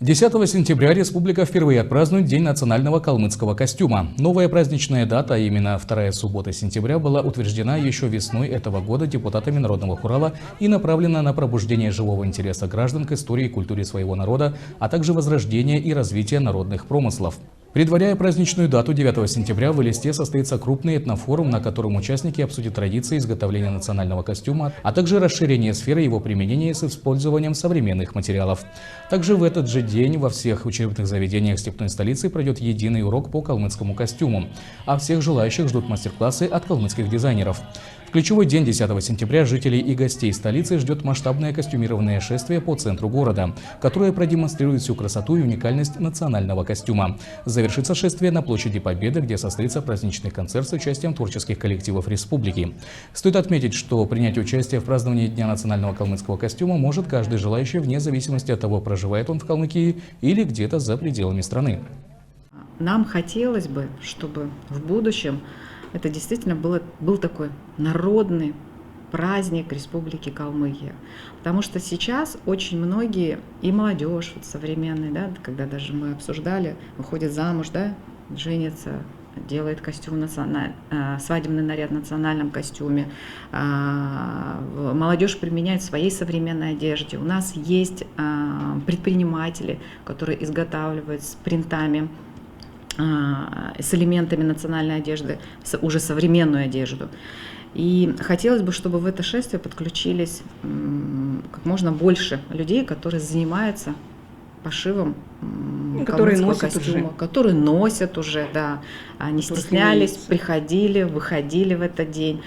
10 сентября республика впервые отпразднует День национального калмыцкого костюма. Новая праздничная дата, а именно вторая суббота сентября, была утверждена еще весной этого года депутатами Народного хурала и направлена на пробуждение живого интереса граждан к истории и культуре своего народа, а также возрождение и развитие народных промыслов. Предваряя праздничную дату 9 сентября, в Элисте состоится крупный этнофорум, на котором участники обсудят традиции изготовления национального костюма, а также расширение сферы его применения с использованием современных материалов. Также в этот же день во всех учебных заведениях степной столицы пройдет единый урок по калмыцкому костюму, а всех желающих ждут мастер-классы от калмыцких дизайнеров. В ключевой день 10 сентября жителей и гостей столицы ждет масштабное костюмированное шествие по центру города, которое продемонстрирует всю красоту и уникальность национального костюма. Завершится шествие на площади Победы, где состоится праздничный концерт с участием творческих коллективов республики. Стоит отметить, что принять участие в праздновании Дня национального калмыцкого костюма может каждый желающий, вне зависимости от того, проживает он в Калмыкии или где-то за пределами страны. Нам хотелось бы, чтобы в будущем это действительно был такой народный праздник Республики Калмыкия. Потому что сейчас очень многие, и молодежь вот современная, да, когда даже мы обсуждали, выходит замуж, да, женится, делает костюм свадебный наряд в национальном костюме. Молодежь применяет в своей современной одежде. У нас есть предприниматели, которые изготавливают с принтами, с элементами национальной одежды, уже современную одежду. И хотелось бы, чтобы в это шествие подключились как можно больше людей, которые занимаются пошивом калмыцкого костюма, которые носят уже, да, не стеснялись, приходили, выходили в этот день.